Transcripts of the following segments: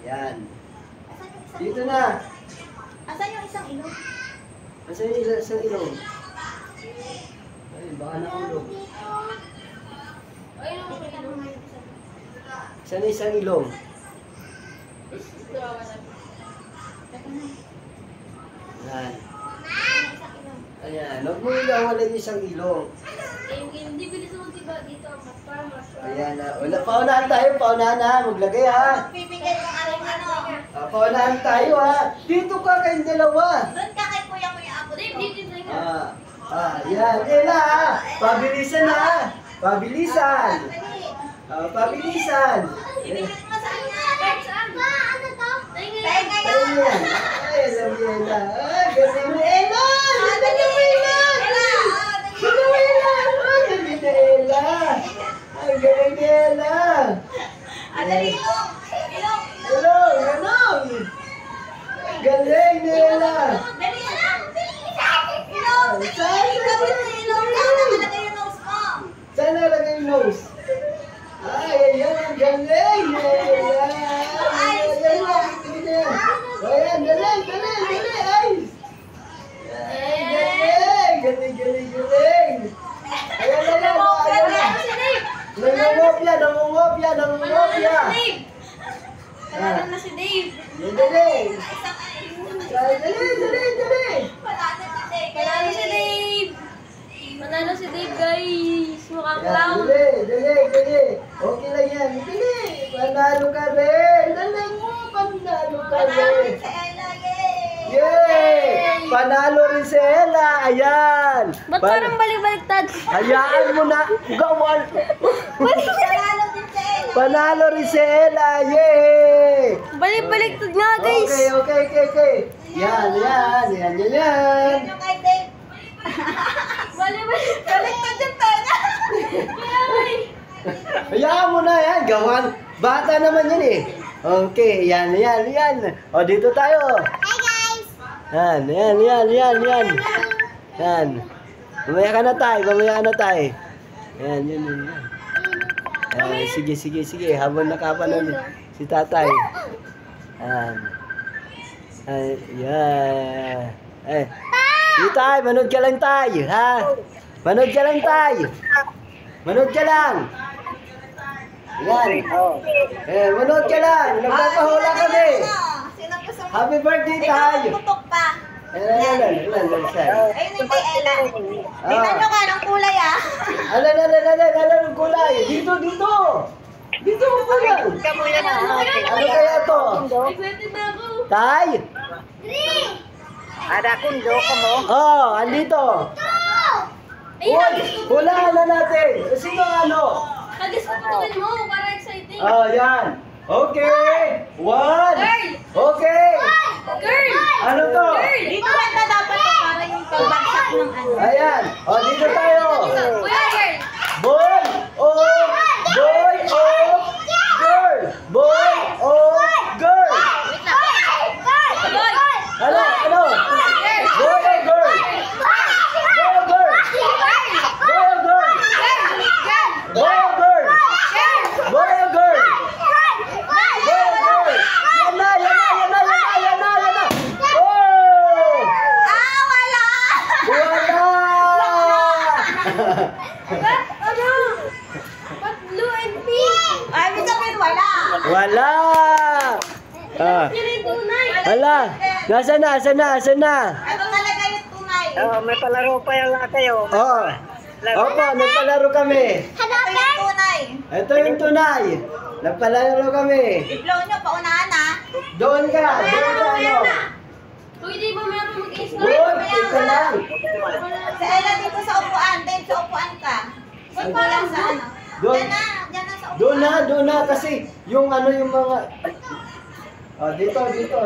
Yan. Dito na. Asan yung isang ilong? Asan yung isang ilong? Ay, baka nakulog. Saan yung isang ilong? Yan. Ayan. Huwag mo ilawalan yung isang ilong. Hindi bilis mo diba dito para mas. Ayan na. Wala, paunahan tayo. Paunahan na. Maglagay ha. Bibigay ng aling ano. Paunahan tayo ha. Dito ka kayong dalawa. Doon ka kay kuya ako. Dito na. Yan. Ela ha. Pabilisan ha. Pabilisan. Pabilisan. Ibigay mo saan nga? Saan? Ano to? Tenga Ayan. yan. Ay, alam niya na. Galing na Ela. Galing na Ela. Galing na Ela. Galing na Ela. Ay, galing na Ela. Adali ilong. Ilong. Ilong. Ilong. Galing na Ela. Dali ilong. Ilong. Saan? Kapit na ilong. Saan nakalagay yung nose mo? Saan nalagay yung nose? Ay, ayan. Ang galing na Ela. Ayan, galing, galing, galing. Ay, galing, galing, galing. Ayan, ayan, ayan. Nangungopia, nangungopia, nangungopia. Panalo na si Dave. Dali. Dali, dali, dali. Panalo si Dave. Panalo si Dave, guys. Mukhang clown. Dali, dali, dali. Okay lang yan. Dali. Panalo ka rin. Dali mo, panalo ka rin. Yay! Panalo rin si Ella. Ayan. Ba't parang balik-baliktad? Hayaan mo na. Gawan. Panalo din si Ella. Panalo rin si Ella. Yay! Balik-baliktad nga, guys. Okay. Yan. Yan yung kay Dave. Balik-baliktad yung pera. Hayaan mo na yan. Gawan. Bata naman yan eh. Okay. Yan. O, dito tayo. Hi, guys. Yan. Mamaya ka na tayo. Yan. Sige. Habang nakapanood si tatay. Yan. Dito tayo, manood ka lang tayo, ha? Manood ka lang. Yan. Manood ka lang. Nagpapahula kami. Sino gusto mo? Happy birthday Ikaw tayo. tutok pa. Ayun Ayun kay Ella. Tingnan nyo ka ng kulay Alam ng kulay. Dito. Dito ang kulay. Ano kaya to? Excited na ako. Tay? Ada kundo ka mo. Andito. Ayun, Hulaan na natin. Sino ano? hagis ko tutukin mo para exciting. Yan. Okay. One. Girl. Okay. Girl. Ano to? Dito banda dapat para yung pagbagsak ng ano. Ayan. Dito tayo. Kuya, girl. Boy o girl. Boy o girl. Wait lang. Boy. Ano? Boy o girl. Yan na. Oh! Wala. Wala! Ba't blue and pink? Ay, may sabihin wala. Wala! Yun yung tunay. Wala! Nasaan na? Ano talaga yung tunay? May palaro pa yung lahat kayo. Opo, nagpalaro kami. Ito yung tunay. Ito yung tunay. Nagpalaro kami. I-blow nyo, paunahan ha. Doon ka. Uy, di ba meron mag-i-start? Doon, ito lang. Sa Ella dito sa upuan. Dave, sa upuan ka. Ba't parang sa ano? Doon. Diyan na sa upuan. Doon na kasi yung mga... dito.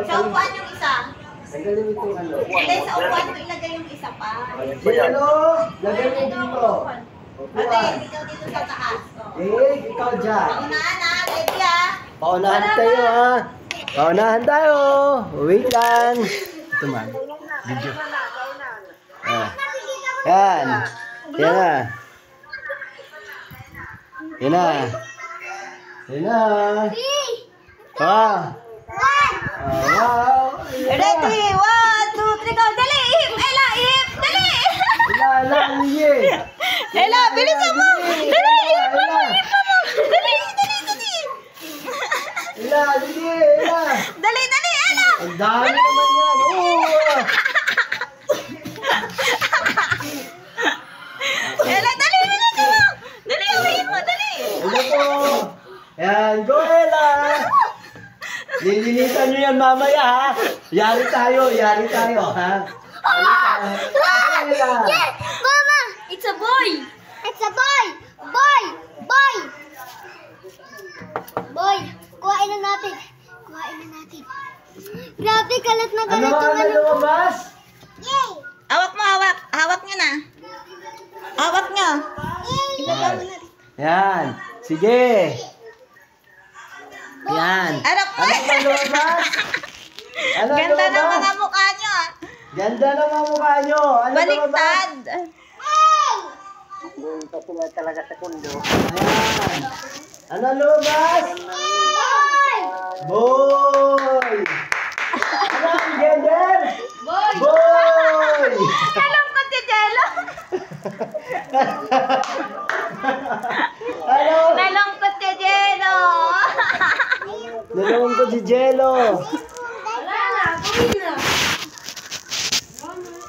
Sa upuan yung isa. Tanggalin mo itong ano. Hindi, sa upuan mo ilagay yung isa pa. Dito, lagay mo dito. Ate, Upuan. ikaw dito sa taas. Ikaw dyan. Paunahan ha, ready ha. Paunahan tayo ha. Paunahan tayo. Wait lang. Ito man. Video. Yan. Yan na. Yan na. Yan na. Wow. Ready? 1, 2, 3, go! Dali! Ihip! Ella! Ihip! Dali! Ela, sige. Ella, bilisan mo! Dali! Ihip mo! Ihip mo! Dali! Dali! Dali! Ela, sige. Ela. Dali! Dali! Ella! Ang dami naman yan. Oo. Ella! Dali! Bilisan mo! Dali! Ihip mo! Dali! Ano po? Yan, go Ela. Lilinisan nyo yan mamaya ha. Yari tayo, ha. Yari tayo. Ela. Mama! It's a boy! It's a boy! Boy! Boy! Boy! Kuhain na natin. Kuhain na natin. Grabe, kalat na Ano galit ang lumabas? Yay! Hawak mo, hawak. Hawak nyo na. Hawak nyo. Ibaba mo na. Yan. Sige. Yan. Harap mo. Ano ang lumabas? Ano ang Ganda ng lumabas? mga mukha nyo. Ganda ng mga mukha nyo. Ano lumabas? Baliktad. Patulad talaga sa kundo. Ayan. Ano ang lumabas? Boy! Boy! Ano ang gender? Boy! Boy! Nalungkot si Jello. Ano? Nalungkot si Jello. Nalungkot si Jello.